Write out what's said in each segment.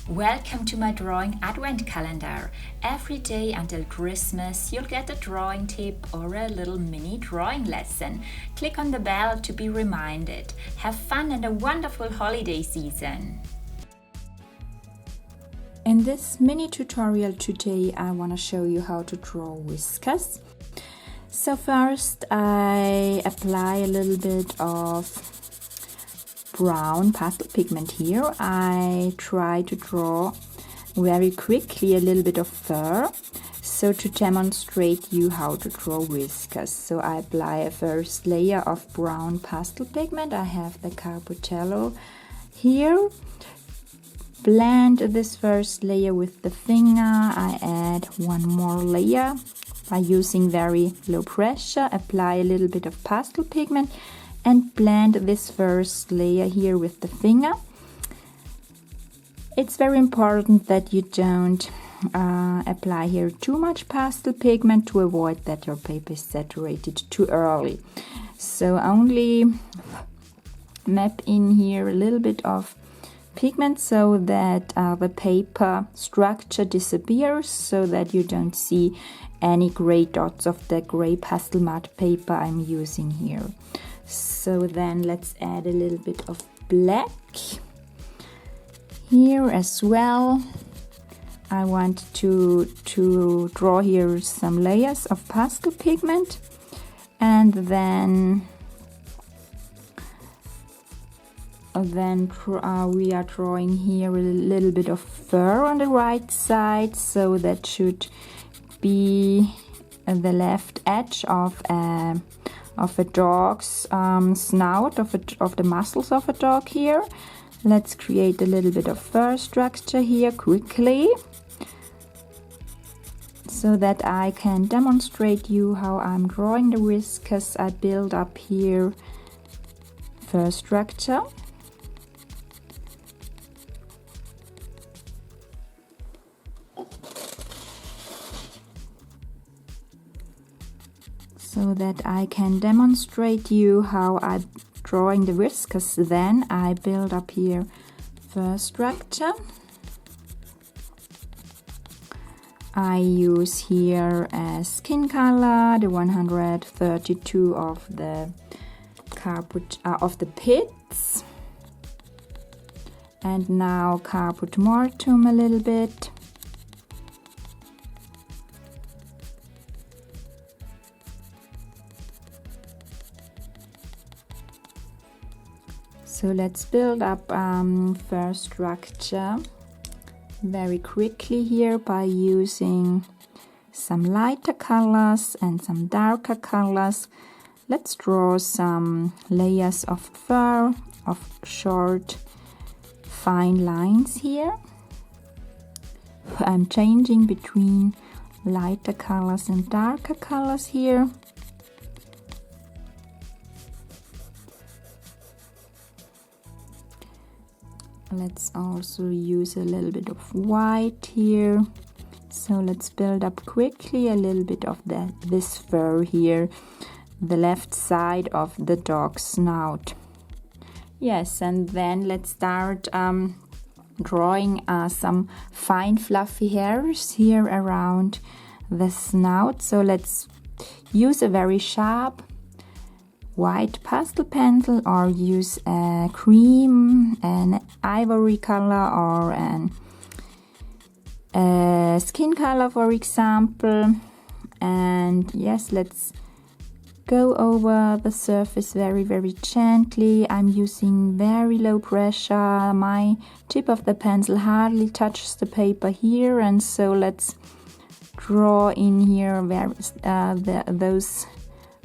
Welcome to my drawing advent calendar. Every day until Christmas you'll get a drawing tip or a little mini drawing lesson. Click on the bell to be reminded. Have fun and a wonderful holiday season. In this mini tutorial today I want to show you how to draw whiskers. So first I apply a little bit of brown pastel pigment here. I try to draw very quickly a little bit of fur, so to demonstrate you how to draw whiskers. So I apply a first layer of brown pastel pigment. I have the Carpotello here. Blend this first layer with the finger. I add one more layer by using very low pressure. Apply a little bit of pastel pigment and blend this first layer here with the finger. It's very important that you don't apply here too much pastel pigment to avoid that your paper is saturated too early. So only map in here a little bit of pigment so that the paper structure disappears, so that you don't see any gray dots of the gray pastel matte paper I'm using here. So then let's add a little bit of black here as well. I want to draw here some layers of pastel pigment, and then we are drawing here a little bit of fur on the right side, so that should be the left edge of a dog's snout, of the muscles of a dog here. Let's create a little bit of fur structure here quickly, so that I can demonstrate you how I'm drawing the whiskers. I build up here fur structure. So that I can demonstrate you how I'm drawing the whiskers. Then I build up here fur structure. I use here a skin color, the 132 of the pits, and now Caput Mortuum a little bit. So let's build up fur structure very quickly here by using some lighter colors and some darker colors. Let's draw some layers of fur, of short fine lines here. I'm changing between lighter colors and darker colors here. Let's also use a little bit of white here. So let's build up quickly a little bit of this fur here, the left side of the dog's snout. Yes, and then let's start drawing some fine fluffy hairs here around the snout. So let's use a very sharp white pastel pencil, or use a cream, an ivory color, or a skin color, for example. And yes, let's go over the surface very gently. I'm using very low pressure. My tip of the pencil hardly touches the paper here, and so let's draw in here those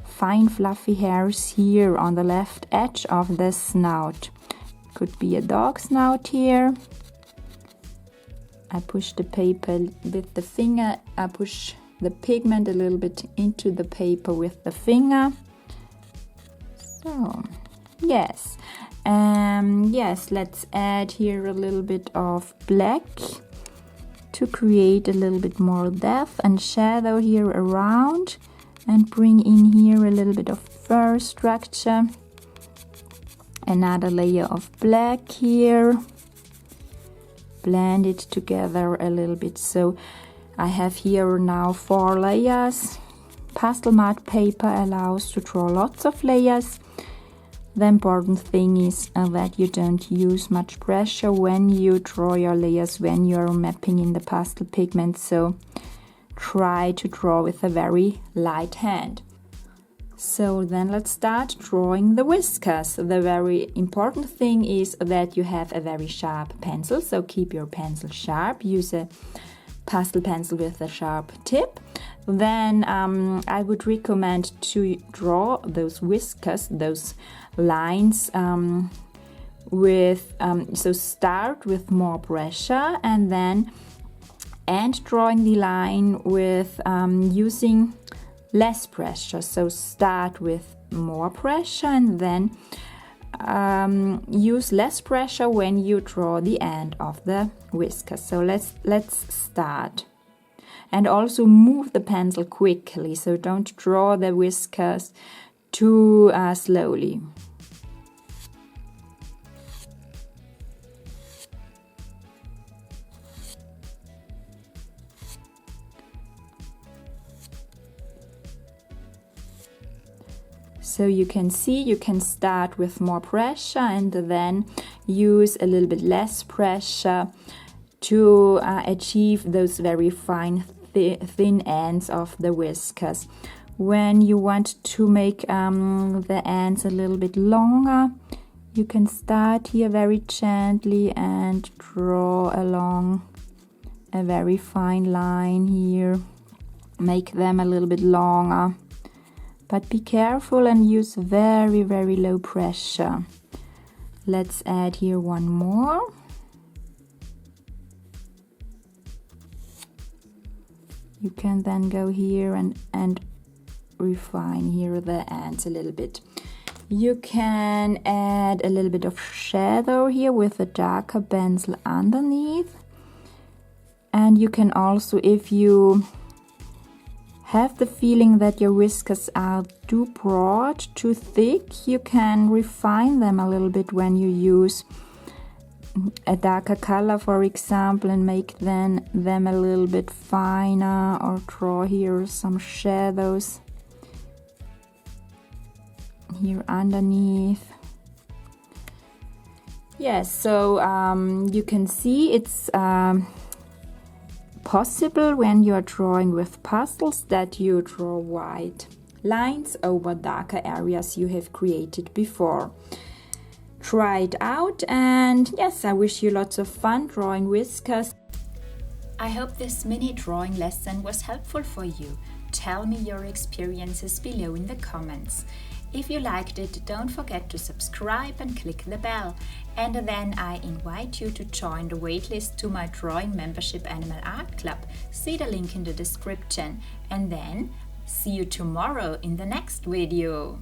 fine fluffy hairs here on the left edge of the snout. Could be a dog snout here. I push the paper with the finger. I push the pigment a little bit into the paper with the finger. So yes, let's add here a little bit of black to create a little bit more depth and shadow here around, and bring in here a little bit of fur structure. Another layer of black here. blend it together a little bit. So I have here now 4 layers. Pastel matte paper allows to draw lots of layers. The important thing is that you don't use much pressure when you draw your layers, when you're mapping in the pastel pigment. So try to draw with a very light hand. So then let's start drawing the whiskers. The very important thing is that you have a very sharp pencil, so keep your pencil sharp. Use a pastel pencil with a sharp tip. Then I would recommend to draw those whiskers, those lines so start with more pressure and drawing the line with using less pressure. So start with more pressure and then use less pressure when you draw the end of the whisker. So let's start. And also move the pencil quickly, so don't draw the whiskers too slowly. So you can see you can start with more pressure and then use a little bit less pressure to achieve those very fine thin ends of the whiskers. When you want to make the ends a little bit longer, you can start here very gently and draw along a very fine line here. Make them a little bit longer, but be careful and use very, very low pressure. Let's add here one more. You can then go here and refine here the ends a little bit. You can add a little bit of shadow here with a darker pencil underneath. And you can also, if you have the feeling that your whiskers are too broad, too thick, you can refine them a little bit when you use a darker color, for example, and make them a little bit finer, or draw here some shadows here underneath. Yes, so you can see it's possible when you're drawing with pastels that you draw white lines over darker areas you have created before. Try it out, and yes, I wish you lots of fun drawing whiskers. I hope this mini drawing lesson was helpful for you. Tell me your experiences below in the comments. If you liked it, don't forget to subscribe and click the bell. And then I invite you to join the waitlist to my drawing membership Animal Art Club. See the link in the description. And then see you tomorrow in the next video.